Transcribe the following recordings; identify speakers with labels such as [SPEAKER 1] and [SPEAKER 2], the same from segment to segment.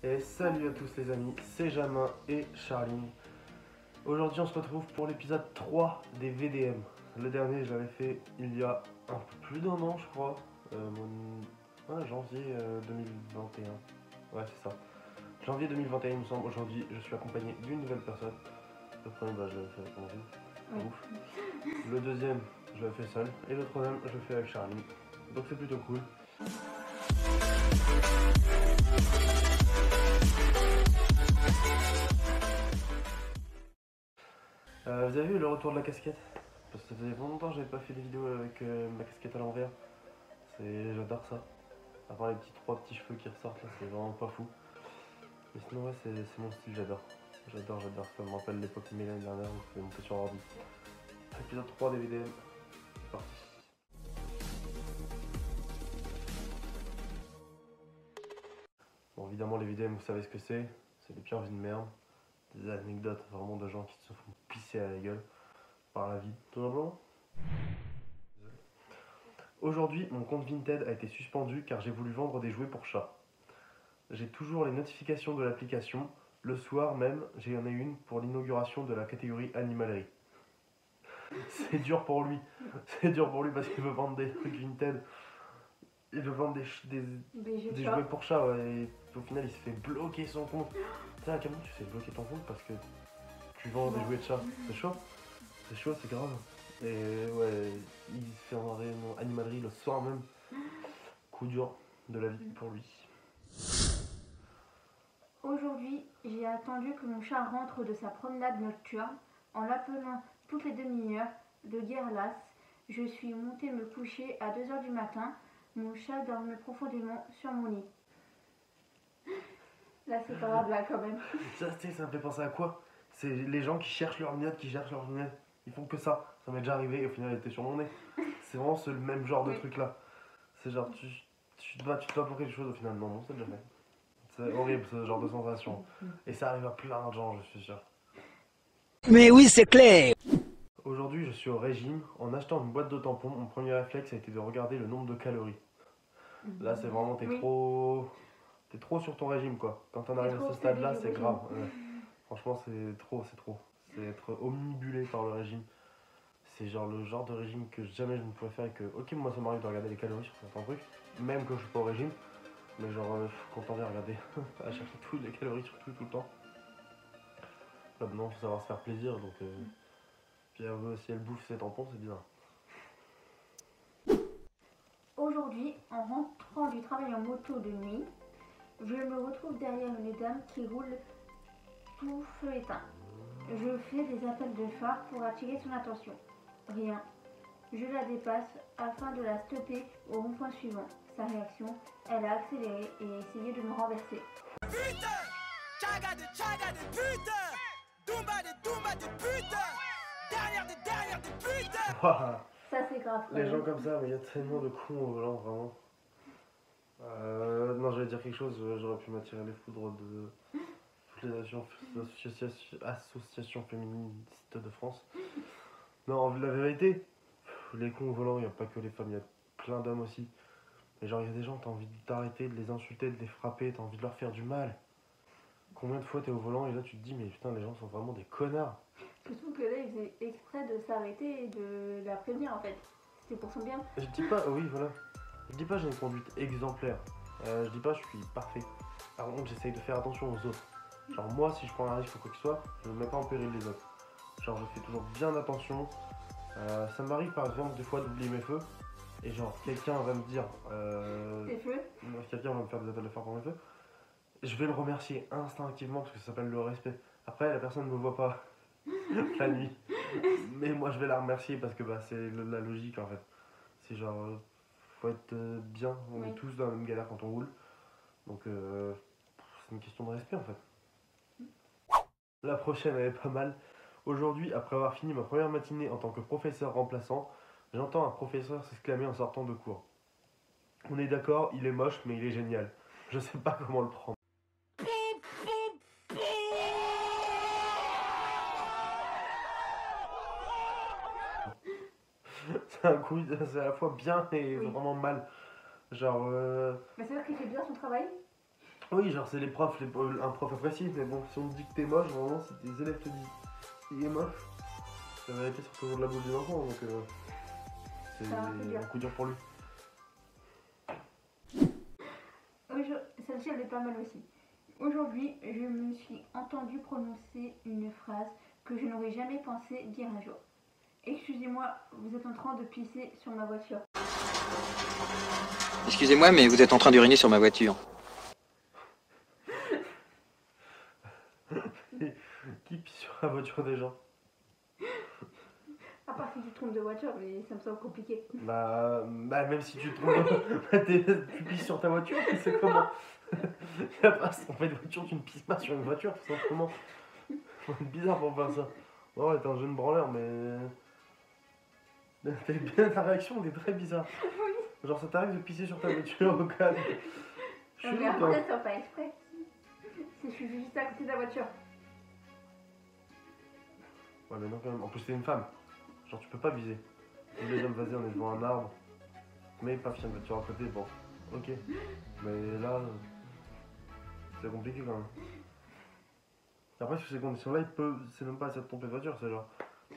[SPEAKER 1] Et salut à tous les amis, c'est Jamin et Charline. Aujourd'hui on se retrouve pour l'épisode 3 des VDM. Le dernier je l'avais fait il y a un peu plus d'un an je crois, janvier 2021. Ouais c'est ça, janvier 2021 il me semble. Aujourd'hui je suis accompagné d'une nouvelle personne. Le premier je l'avais fait avec mon ouf. Le deuxième je l'avais fait seul et le troisième je le fais avec Charline. Donc c'est plutôt cool. Vous avez vu le retour de la casquette? Parce que ça faisait longtemps que j'avais pas fait des vidéos avec ma casquette à l'envers. J'adore ça. À part les trois petits cheveux qui ressortent là, c'est vraiment pas fou. Mais sinon ouais c'est mon style, j'adore. J'adore. Ça me rappelle l'époque de l'année dernière où je montais sur ordi. Épisode 3 des VDM. C'est parti. Bon évidemment les VDM vous savez ce que c'est. C'est des pires vies de merde. Des anecdotes vraiment de gens qui se font pisser à la gueule par la vie, tout simplement. Aujourd'hui, mon compte Vinted a été suspendu car j'ai voulu vendre des jouets pour chats. J'ai toujours les notifications de l'application. Le soir même, j'en ai une pour l'inauguration de la catégorie animalerie. C'est dur pour lui. C'est dur pour lui parce qu'il veut vendre des trucs Vinted. Il veut vendre des jouets pour chats, ouais, et au final il se fait bloquer son compte. Tu sais, comment tu fais bloquer ton compte parce que tu vends des jouets de chat? C'est chaud. C'est chaud, c'est grave. Et ouais, il fait en réunion animalerie le soir même. Coup dur de la vie pour lui.
[SPEAKER 2] Aujourd'hui, j'ai attendu que mon chat rentre de sa promenade nocturne en l'appelant toutes les demi-heures de guerre lasse. Je suis montée me coucher à 2h du matin. Mon chat dormait profondément sur mon lit. Là, c'est pas grave, là, quand même.
[SPEAKER 1] Ça me fait penser à quoi? C'est les gens qui cherchent leurs lunettes, Ils font que ça. Ça m'est déjà arrivé et au final, elle était sur mon nez. C'est vraiment le même genre de truc là. C'est genre, tu te bats pour quelque chose au final. Non, c'est déjà fait. C'est horrible ce genre de sensation. Et ça arrive à plein de gens, je suis sûr.
[SPEAKER 3] Mais oui, c'est clair.
[SPEAKER 1] Aujourd'hui, je suis au régime. En achetant une boîte de tampons, mon premier réflexe a été de regarder le nombre de calories. Là, c'est vraiment, t'es trop sur ton régime, quoi. Quand on arrive à ce stade-là, c'est grave. Ouais. Franchement, c'est trop. C'est être omnibulé par le régime. C'est genre le genre de régime que jamais je ne pourrais faire et que, ok, moi ça m'arrive de regarder les calories sur certains trucs, même quand je suis pas au régime. Mais genre, quand on vient regarder, à chercher toutes les calories sur tout le temps. Là, maintenant, faut savoir se faire plaisir, donc... Puis si elle bouffe ses tampons, c'est bizarre.
[SPEAKER 2] Aujourd'hui, en rentrant du travail en moto de nuit, je me retrouve derrière une dame qui roule tout feu éteint. Je fais des appels de phare pour attirer son attention. Rien. Je la dépasse afin de la stopper au rond-point suivant. Sa réaction, elle a accéléré et a essayé de me renverser.
[SPEAKER 3] Putain, Chaga de putain, Dumba de putain, derrière de putain.
[SPEAKER 2] Ça c'est grave.
[SPEAKER 1] Les gens comme ça, mais il y a tellement de cons au volant, vraiment. Non, j'allais dire quelque chose, j'aurais pu m'attirer les foudres de toutes les associations féministes de France. Non, la vérité, les cons au volant, il n'y a pas que les femmes, il y a plein d'hommes aussi. Mais genre, il y a des gens, t'as envie d'arrêter, de les insulter, de les frapper, t'as envie de leur faire du mal. Combien de fois t'es au volant et là tu te dis, mais putain, les gens sont vraiment des connards.
[SPEAKER 2] Surtout que là, il faisait exprès de s'arrêter et de la prévenir en fait. C'était pour son bien.
[SPEAKER 1] Je dis pas, oui, voilà. Je dis pas j'ai une conduite exemplaire. Je dis pas je suis parfait. Par contre, j'essaye de faire attention aux autres. Genre, moi, si je prends un risque ou quoi que ce soit, je ne mets pas en péril les autres. Genre, je fais toujours bien attention. Ça m'arrive par exemple des fois d'oublier mes feux. Et genre, quelqu'un va me dire.
[SPEAKER 2] Tes feux.
[SPEAKER 1] Quelqu'un va me faire des appels de phare pour mes feux. Je vais le remercier instinctivement parce que ça s'appelle le respect. Après, la personne ne me voit pas la nuit. Mais moi, je vais la remercier parce que bah, c'est la logique en fait. C'est genre, faut être bien. On est tous dans la même galère quand on roule. Donc, c'est une question de respect en fait. La prochaine, elle est pas mal. Aujourd'hui, après avoir fini ma première matinée en tant que professeur remplaçant, j'entends un professeur s'exclamer en sortant de cours. On est d'accord, il est moche, mais il est génial. Je sais pas comment le prendre. C'est un coup, c'est à la fois bien et vraiment mal. Genre.
[SPEAKER 2] Mais c'est-à-dire qu'il fait bien son travail?
[SPEAKER 1] Oui, genre c'est les profs, un prof apprécie, mais bon, si on te dit que t'es moche, vraiment, si tes élèves te disent qu'il est moche, ça va été sur toujours de la bouche des enfants, donc c'est
[SPEAKER 2] Ça va un peu dur.
[SPEAKER 1] un coup dur pour lui.
[SPEAKER 2] Celle-ci, elle est pas mal aussi. Aujourd'hui, je me suis entendu prononcer une phrase que je n'aurais jamais pensé dire un jour. Excusez-moi, vous êtes en train de pisser sur ma voiture.
[SPEAKER 4] Excusez-moi, mais vous êtes en train d'uriner sur ma voiture.
[SPEAKER 1] Qui pisse sur la voiture des gens?
[SPEAKER 2] À part si tu te trompes de voiture, mais ça me semble compliqué.
[SPEAKER 1] Bah même si tu te trompes, tu pisses sur ta voiture, c'est comment? Y a pas, en fait, voiture, tu ne pisses pas sur une voiture, tout simplement. Faut être bizarre pour faire ça. Ouais, t'es un jeune branleur, mais. T'as bien ta réaction, elle est très bizarre. Genre, ça t'arrive de pisser sur ta voiture au calme. Je suis
[SPEAKER 2] Mais
[SPEAKER 1] toi.
[SPEAKER 2] après, ça pas exprès. Je suis juste à côté de la voiture.
[SPEAKER 1] Ouais, mais non, quand même. En plus, t'es une femme. Genre, tu peux pas viser. Nous, les hommes, vas-y, on est devant un arbre. Mais paf, il y a une voiture à côté, bon. Ok. Mais là, c'est compliqué quand même. Après, sous ces conditions-là, c'est même pas assez de tromper de voiture, c'est genre.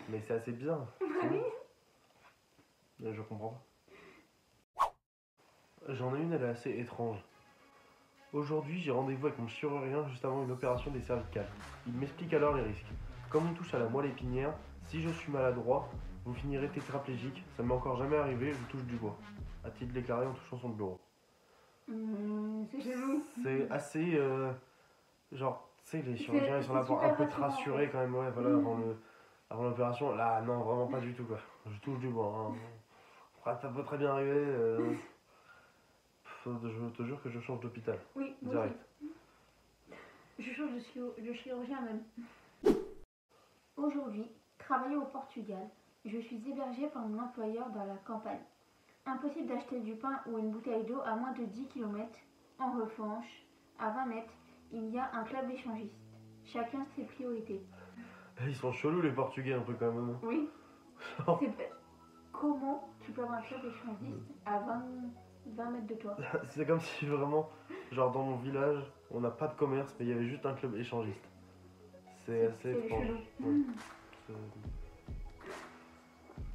[SPEAKER 1] Mais c'est assez bizarre.
[SPEAKER 2] Oui.
[SPEAKER 1] Mais je comprends pas. J'en ai une, elle est assez étrange. Aujourd'hui, j'ai rendez-vous avec mon chirurgien juste avant une opération des cervicales. Il m'explique alors les risques. Comme on touche à la moelle épinière, si je suis maladroit, vous finirez tétraplégique. Ça m'est encore jamais arrivé, je touche du bois. A-t-il déclaré en touchant son bureau.
[SPEAKER 2] C'est chelou.
[SPEAKER 1] C'est assez. Genre, tu sais, les chirurgiens ils sont là
[SPEAKER 2] c'est
[SPEAKER 1] pour un
[SPEAKER 2] super
[SPEAKER 1] peu te
[SPEAKER 2] rassurant, en
[SPEAKER 1] rassurer
[SPEAKER 2] fait.
[SPEAKER 1] quand même, ouais, voilà, avant l'opération. Là, non, vraiment pas du tout, quoi. Je touche du bois. Hein. Après, ça peut très bien arriver. Je te jure que je change d'hôpital.
[SPEAKER 2] Oui, moi
[SPEAKER 1] Direct.
[SPEAKER 2] aussi. Je change de chirurgien même. Aujourd'hui, travailler au Portugal, je suis hébergée par mon employeur dans la campagne. Impossible d'acheter du pain ou une bouteille d'eau à moins de 10 km. En revanche, à 20 mètres, il y a un club échangiste. Chacun ses priorités.
[SPEAKER 1] Ils sont chelous les Portugais un peu quand même.
[SPEAKER 2] Oui. Comment tu peux avoir un club échangiste à 20 mètres de toi?
[SPEAKER 1] C'est comme si vraiment, genre dans mon village, on n'a pas de commerce, mais il y avait juste un club échangiste. C'est assez étrange.
[SPEAKER 2] chelou.
[SPEAKER 1] Ouais.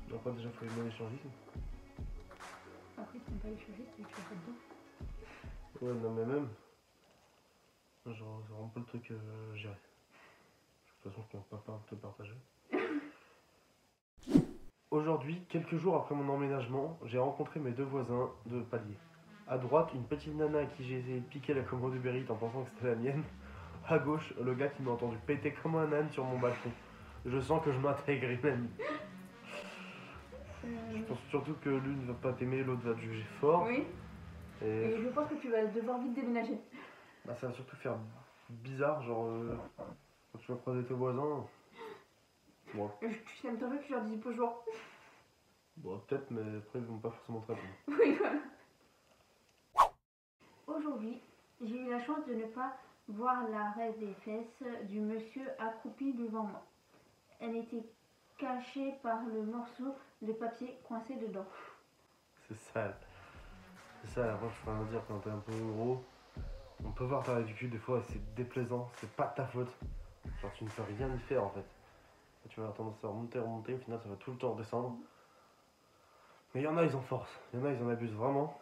[SPEAKER 1] Non, pas déjà fait le échangisme.
[SPEAKER 2] Après, si t'aimes pas l'échangiste, tu fais pas dedans.
[SPEAKER 1] Ouais, non, mais même. Genre, c'est vraiment pas le truc gérer. De toute façon, je peux pas te partager. Aujourd'hui, quelques jours après mon emménagement, j'ai rencontré mes deux voisins de palier. À droite, une petite nana à qui j'ai essayé de piquer la commande Uber Eats en pensant que c'était la mienne. À gauche, le gars qui m'a entendu péter comme un âne sur mon balcon. Je sens que je m'intègre, même. Je pense surtout que l'une va pas t'aimer, l'autre va te juger fort.
[SPEAKER 2] Oui.
[SPEAKER 1] Et
[SPEAKER 2] Et je pense que tu vas devoir vite déménager.
[SPEAKER 1] bah, ça va surtout faire bizarre, genre quand tu vas croiser tes voisins. Bon,
[SPEAKER 2] Tu m'étonnerais que je leur dise bonjour.
[SPEAKER 1] bon peut-être, mais après ils vont pas forcément te répondre.
[SPEAKER 2] Oui, voilà. Aujourd'hui, j'ai eu la chance de ne pas voir l'arrêt des fesses du monsieur accroupi devant moi. Elle était cachée par le morceau de papier coincé dedans.
[SPEAKER 1] C'est sale. C'est sale, après je peux rien dire quand t'es un peu gros. On peut voir ta ridicule des fois et c'est déplaisant, c'est pas de ta faute. Genre tu ne peux rien y faire en fait. Et tu vas avoir tendance à remonter, au final ça va tout le temps redescendre. Mais il y en a ils en forcent, il y en a ils en abusent vraiment.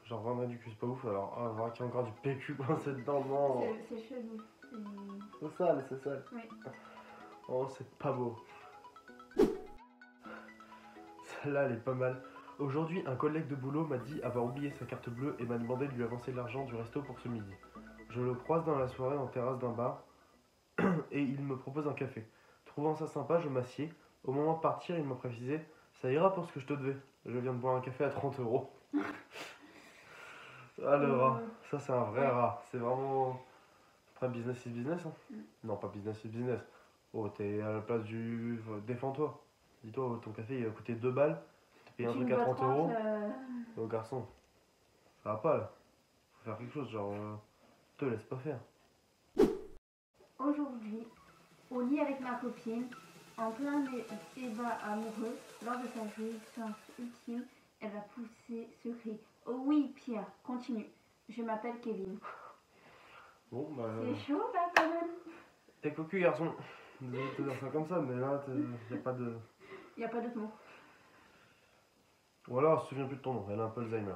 [SPEAKER 1] Genre 20 du cul c'est pas ouf, alors voir qu'il y a encore du PQ coincé dedans, non.
[SPEAKER 2] C'est chelou.
[SPEAKER 1] C'est sale, c'est sale.
[SPEAKER 2] Oui.
[SPEAKER 1] Oh c'est pas beau. Celle-là elle est pas mal. Aujourd'hui un collègue de boulot m'a dit avoir oublié sa carte bleue et m'a demandé de lui avancer l'argent du resto pour ce midi. Je le croise dans la soirée en terrasse d'un bar et il me propose un café. Trouvant ça sympa, je m'assieds. Au moment de partir, il m'a précisé ça ira pour ce que je te devais. Je viens de boire un café à 30 €. Ah le rat, ça c'est un vrai rat. C'est vraiment. Après, business is business. Hein. Non, pas business is business. Oh, t'es à la place du. Défends-toi. Dis-toi, oh, ton café il a coûté 2 balles. Tu payes un truc à 30 €. Oh garçon, ça va pas là. Faut faire quelque chose, genre. Te laisse pas faire.
[SPEAKER 2] Aujourd'hui, au lit avec ma copine, en plein débat amoureux, lors de sa jouissance ultime, elle a poussé ce cri. Oh oui, Pierre, continue. Je m'appelle Kevin.
[SPEAKER 1] Bon, bah.
[SPEAKER 2] C'est chaud là quand même.
[SPEAKER 1] T'es cocu, garçon. Désolé de te dire ça comme ça, mais là, y a pas de.
[SPEAKER 2] Y a pas d'autre mot.
[SPEAKER 1] Ou alors, elle se souvient plus de ton nom, elle a un peu Alzheimer.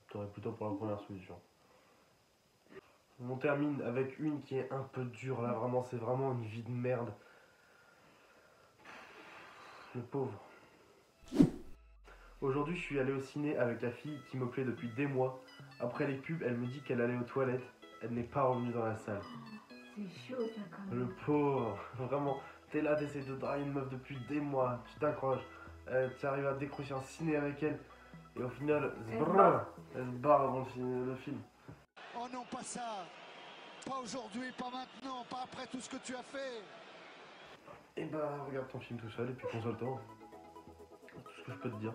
[SPEAKER 1] T'aurais plutôt pour la première solution. On termine avec une qui est un peu dure là, vraiment, c'est vraiment une vie de merde. Le pauvre. Aujourd'hui, je suis allé au ciné avec la fille qui me plaît depuis des mois. Après les pubs, elle me dit qu'elle allait aux toilettes. Elle n'est pas revenue dans la salle.
[SPEAKER 2] C'est chaud ça quand même.
[SPEAKER 1] Le pauvre, vraiment, t'es là, t'essaies de draguer une meuf depuis des mois, tu t'accroches, tu arrives à décrocher un ciné avec elle, et au final,
[SPEAKER 2] Elle se barre.
[SPEAKER 1] elle se barre avant le film.
[SPEAKER 5] Oh non, pas ça. Pas aujourd'hui, pas maintenant, pas après tout ce que tu as fait.
[SPEAKER 1] Et bah, regarde ton film tout seul, et puis console-toi. C'est tout ce que je peux te dire.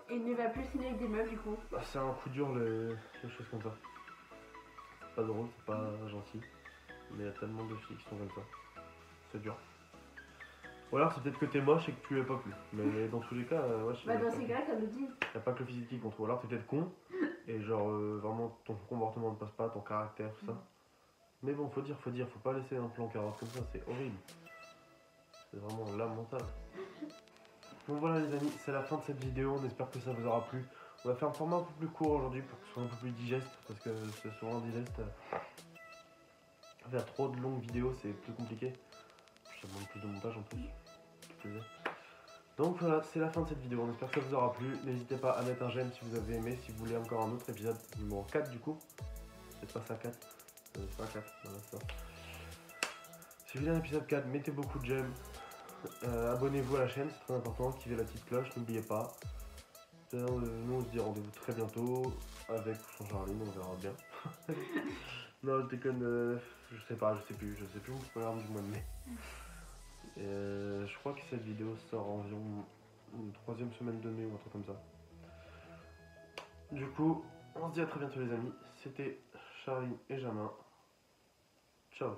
[SPEAKER 2] Et il ne va plus ciné avec des meufs du coup.
[SPEAKER 1] Bah, c'est un coup dur, les choses comme ça. C'est pas drôle, c'est pas gentil, mais il y a tellement de filles qui sont comme ça. C'est dur. Ou alors c'est peut-être que t'es moche et que tu l'as pas plu. Mais dans tous les cas, ouais, je
[SPEAKER 2] Bah dans ces cas-là, t'as le dit.
[SPEAKER 1] y a pas que le physique qui compte. Ou alors t'es peut-être con et genre vraiment ton comportement ne passe pas, ton caractère, tout ça. Mais bon, faut dire, faut pas laisser un plan carotte comme ça, c'est horrible. C'est vraiment lamentable. Bon voilà les amis, c'est la fin de cette vidéo, on espère que ça vous aura plu. On va faire un format un peu plus court aujourd'hui pour que ce soit un peu plus digeste, parce que c'est souvent digeste. Faire trop de longues vidéos c'est plus compliqué. Ça demande plus de montage en plus. Donc voilà, c'est la fin de cette vidéo, on espère que ça vous aura plu. N'hésitez pas à mettre un j'aime si vous avez aimé, si vous voulez encore un autre épisode, numéro 4 du coup. C'est pas ça 4, c'est pas 4, voilà ça. Si vous voulez un épisode 4, mettez beaucoup de j'aime. Abonnez-vous à la chaîne, c'est très important, activez la petite cloche, n'oubliez pas. Nous on se dit rendez-vous très bientôt, avec ou sans Charline, on verra bien. Non je déconne, je sais plus mon programme du mois de mai. Je crois que cette vidéo sort environ une 3e semaine de mai ou un truc comme ça. Du coup, on se dit à très bientôt les amis. C'était Charline et Jamin. Ciao.